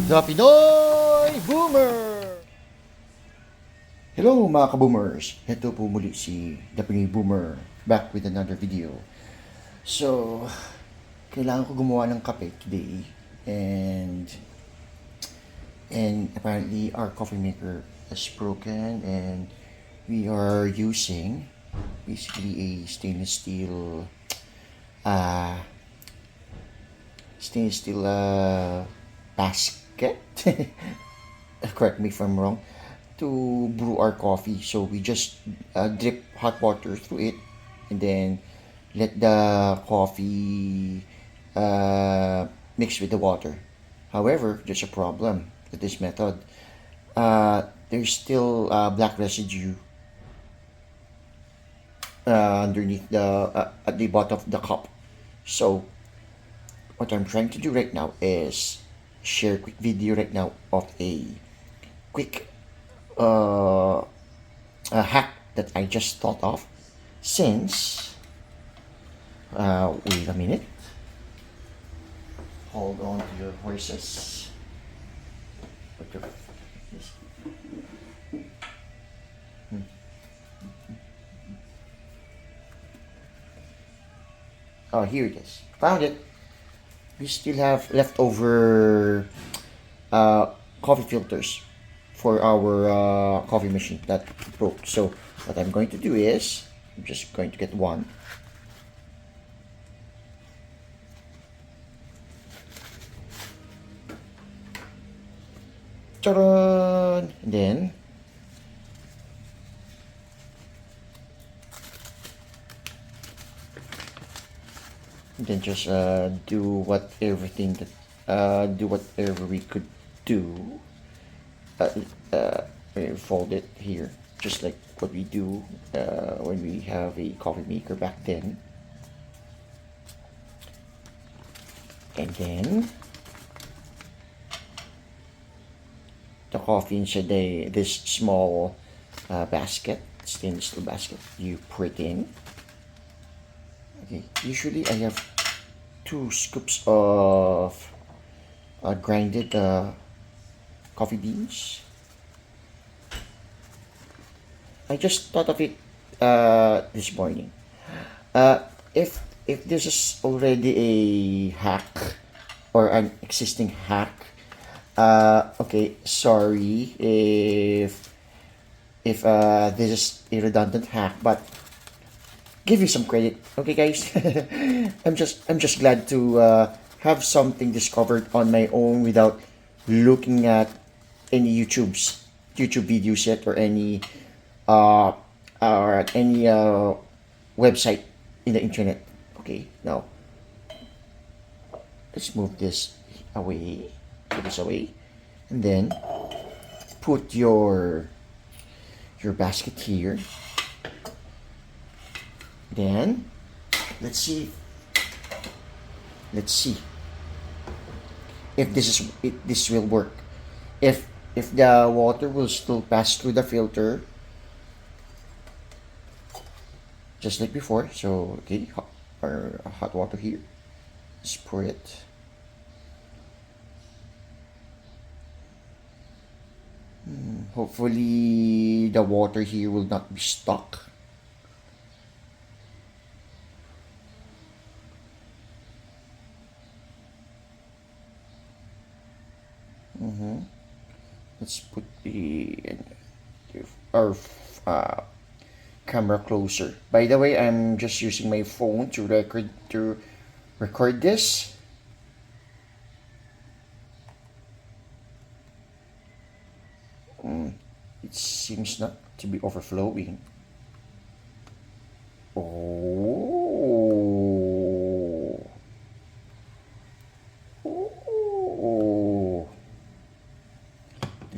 The Pinoy Boomer! Hello mga ka-boomers! Ito po muli si The Pinoy Boomer back with another video. So, kailangan ko gumawa ng kape today and apparently our coffee maker is broken and we are using basically a uh, stainless steel basket. Correct me if I'm wrong, to brew our coffee. So we just drip hot water through it and then let the coffee mix with the water. However, there's a problem with this method. There's still black residue underneath at the bottom of the cup. So what I'm trying to do right now is share a quick video right now of a quick a hack that I just thought of. Since wait a minute, hold on to your horses. What the this? Oh, here it is. Found it. We still have leftover coffee filters for our coffee machine that broke. So what I'm going to do is I'm just going to get one. Ta-da! And then just do whatever we could do. Fold it here, just like what we do when we have a coffee maker back then. And then the coffee inside this small basket, stainless steel basket, you pour it in. Okay, usually I have 2 scoops of grinded coffee beans. I just thought of it this morning. If this is already a hack or an existing hack, okay, sorry if this is a redundant hack, but give you some credit, okay, guys. I'm just glad to have something discovered on my own without looking at any YouTube videos yet or any website in the internet. Okay, now let's move this away, put this away, and then put your basket here. Then let's see if this will work. If the water will still pass through the filter just like before. So okay, our hot water here, let's pour it. Hopefully the water here will not be stuck. Let's put our camera closer. By the way, I'm just using my phone to record this. It seems not to be overflowing.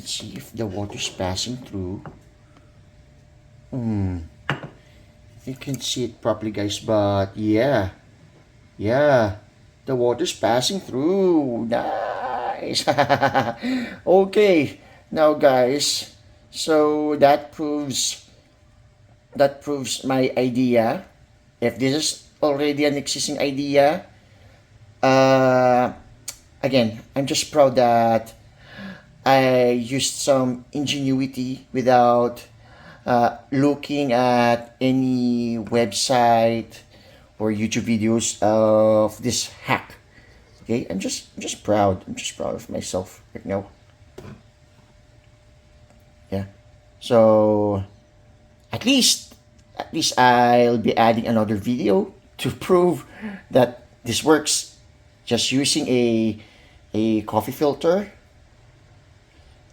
Let's see if the water's passing through. You can see it properly, guys, but yeah, the water's passing through. Nice. Okay, now guys, so that proves my idea. If this is already an existing idea, again, I'm just proud that I used some ingenuity without looking at any website or YouTube videos of this hack. Okay, I'm just proud. I'm just proud of myself right now. Yeah. So at least I'll be adding another video to prove that this works. Just using a coffee filter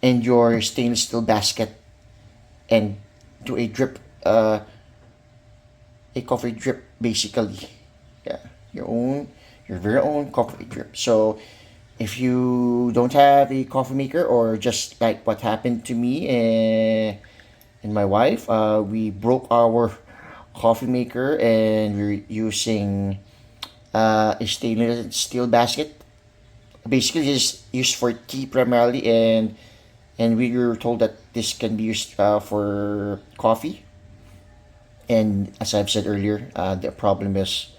and your stainless steel basket and do a coffee drip basically. Yeah, your very own coffee drip. So if you don't have a coffee maker, or just like what happened to me and my wife, we broke our coffee maker and we're using a stainless steel basket. Basically, it's used for tea primarily, and we were told that this can be used for coffee. And as I've said earlier, the problem is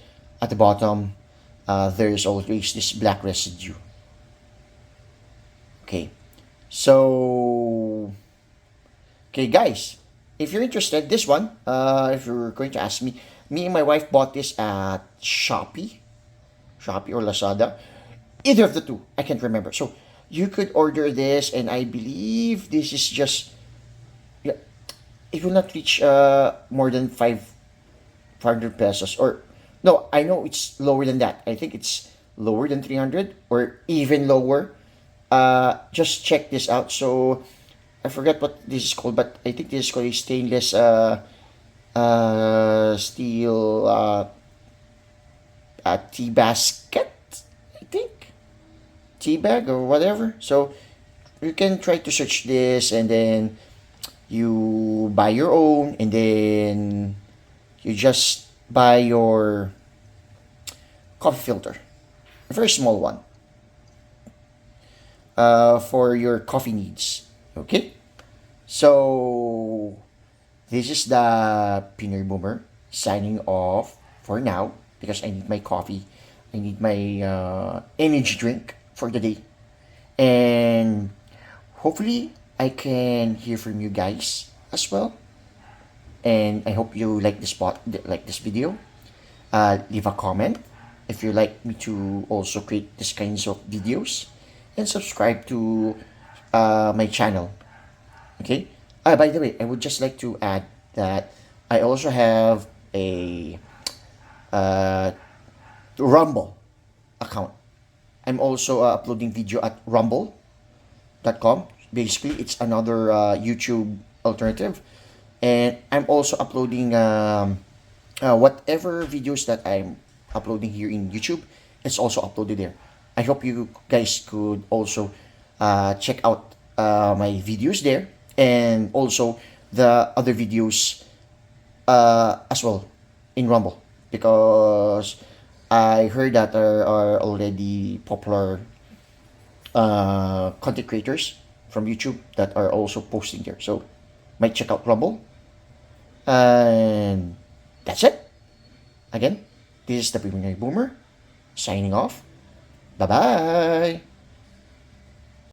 at the bottom, there's always this black residue. Okay, so okay, guys, if you're interested, this one, if you're going to ask me, me and my wife bought this at Shopee or Lazada, either of the two. I can't remember. So you could order this, and I believe this is just, yeah, it will not reach more than 500 pesos, or no, I know it's lower than that. I think it's lower than 300 or even lower. Just check this out. So I forget what this is called, but I think this is called a stainless steel tea basket. I think tea bag or whatever. So you can try to search this, and then you buy your own, and then you just buy your coffee filter, a very small one, for your coffee needs. Okay, so this is the Pinoy Boomer signing off for now, because I need my coffee. I need my energy drink for the day. And hopefully, I can hear from you guys as well. And I hope you like this video. Leave a comment if you like me to also create these kinds of videos, and subscribe to my channel. Okay. By the way, I would just like to add that I also have a uh, Rumble account. I'm also uploading video at rumble.com. Basically, it's another YouTube alternative, and I'm also uploading whatever videos that I'm uploading here in YouTube. It's also uploaded there. I hope you guys could also check out my videos there, and also the other videos as well in Rumble, because I heard that there are already popular content creators from YouTube that are also posting there. So might check out Rumble. And that's it. Again, this is the Preliminary Boomer signing off. Bye bye.